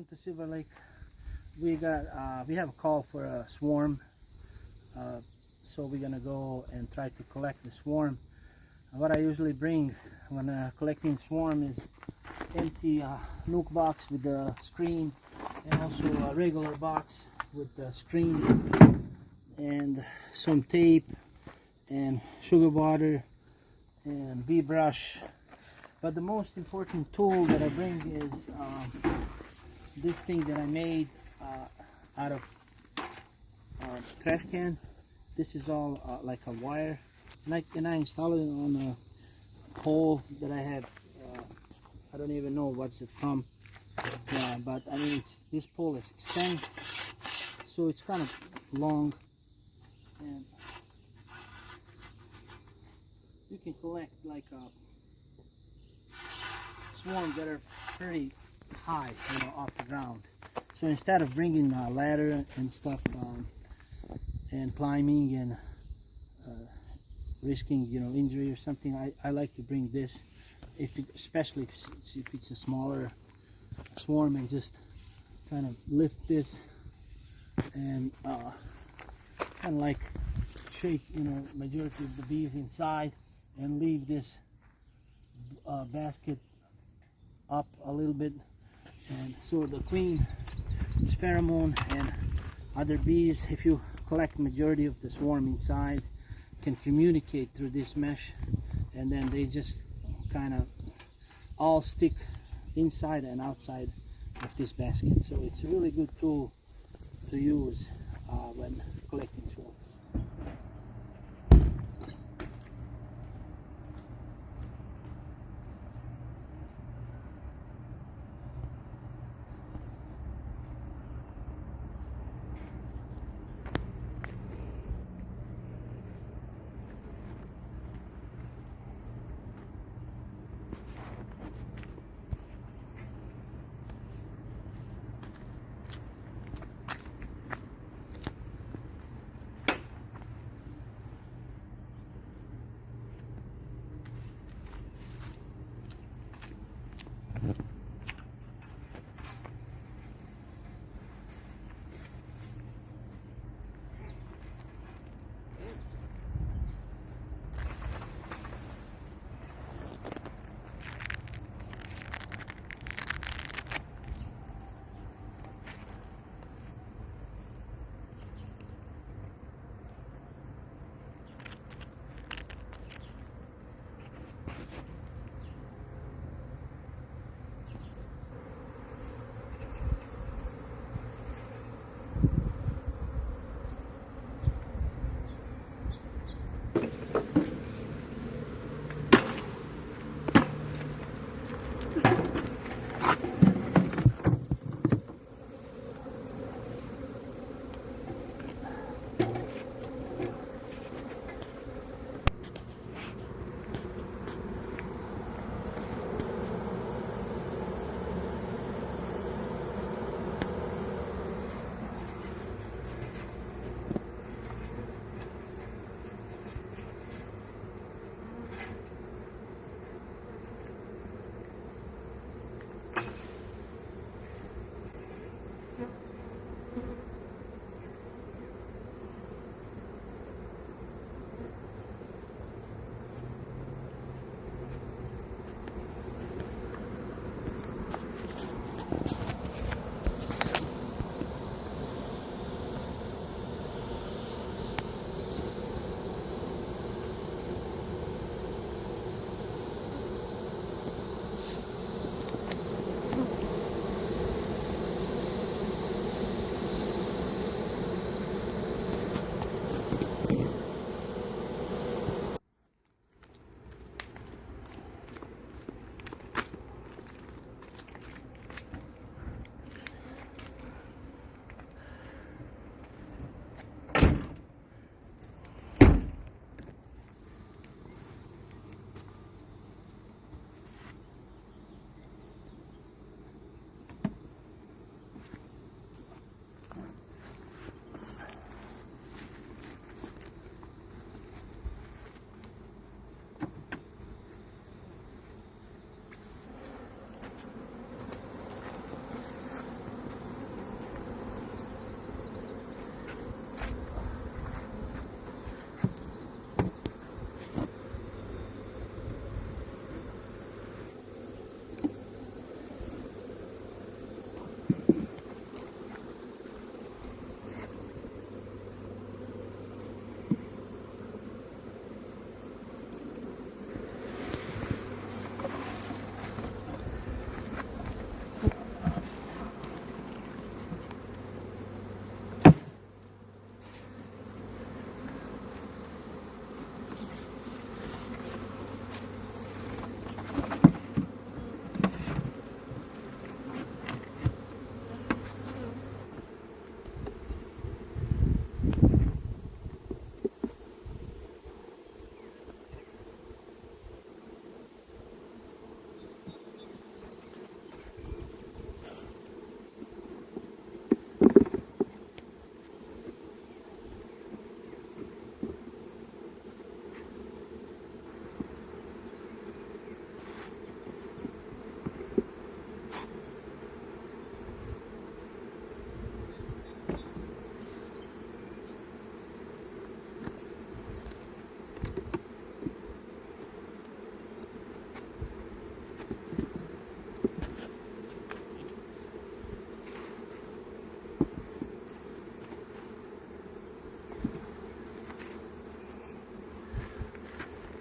to Silver Lake. We have a call for a swarm, so we're gonna go and try to collect the swarm. What I usually bring when collecting swarm is empty nuke box with the screen, and also a regular box with the screen, and some tape and sugar water and bee brush. But the most important tool that I bring is this thing that I made out of trash can. This is all like a wire, and I installed it on a pole that I had. I don't even know what's it from, but I mean this pole is extended, so it's kind of long, and you can collect like swarms that are pretty high, off the ground. So instead of bringing a ladder and stuff and climbing and risking injury or something, I like to bring this, especially if it's a smaller swarm, and just kind of lift this and kind of like shake majority of the bees inside, and leave this basket up a little bit, and so the queen pheromone and other bees, if you collect majority of the swarm inside, can communicate through this mesh, and then they just kind of all stick inside and outside of this basket. So it's a really good tool to use when collecting swarms.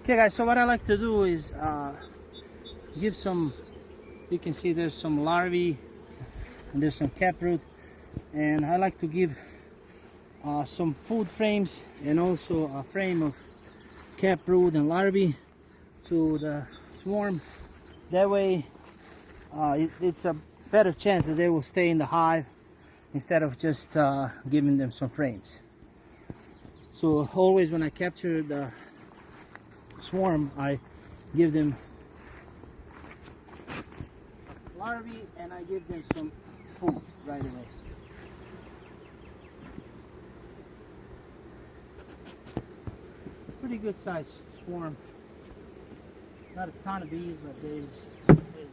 Okay guys, so what I like to do is give some, you can see there's some larvae and there's some caproot, and I like to give some food frames and also a frame of caproot and larvae to the swarm. That way it's a better chance that they will stay in the hive instead of just giving them some frames. So always when I capture the swarm, I give them larvae and I give them some food right away. Pretty good size swarm. Not a ton of bees, but there's bees.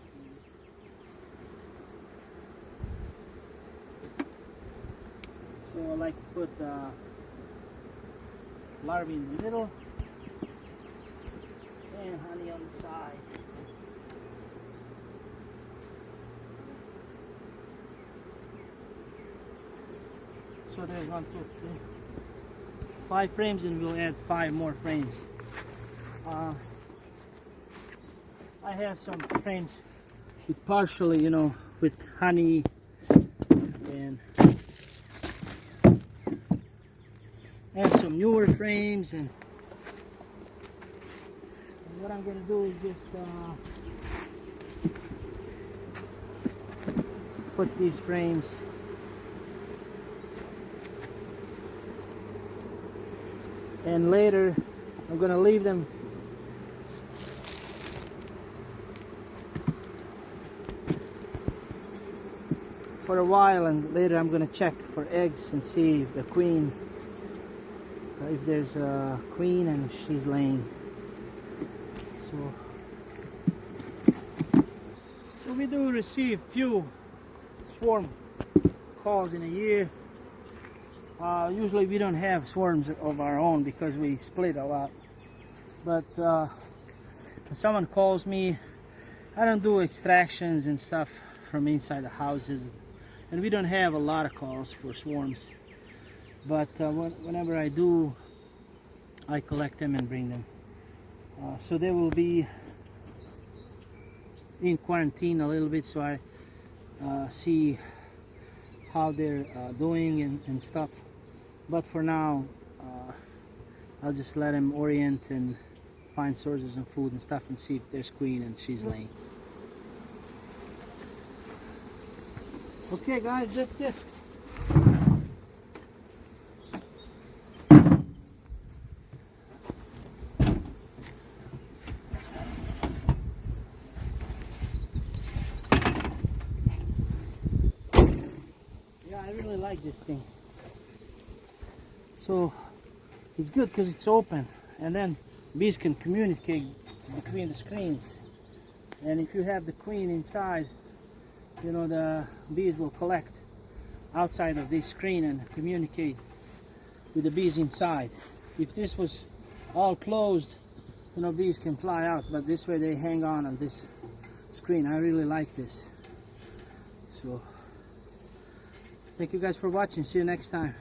So I like to put larvae in the middle and honey on the side. So there's 1, 2, 3, 5 frames, and we'll add 5 more frames. I have some frames with partially, with honey, and some newer frames, and what I'm going to do is just put these frames and later I'm going to leave them for a while, and later I'm going to check for eggs and see if the queen, if there's a queen and she's laying. So we do receive few swarm calls in a year. Usually we don't have swarms of our own because we split a lot. But when someone calls me, I don't do extractions and stuff from inside the houses, and we don't have a lot of calls for swarms. But whenever I do, I collect them and bring them. So they will be in quarantine a little bit, so I see how they're doing and stuff. But for now, I'll just let them orient and find sources of food and stuff and see if there's queen and she's laying. Okay guys, that's it. Yeah, I really like this thing. So it's good because it's open, and then bees can communicate between the screens. And if you have the queen inside, the bees will collect outside of this screen and communicate with the bees inside. If this was all closed, bees can fly out, but this way they hang on this screen. I really like this. So thank you guys for watching. See you next time.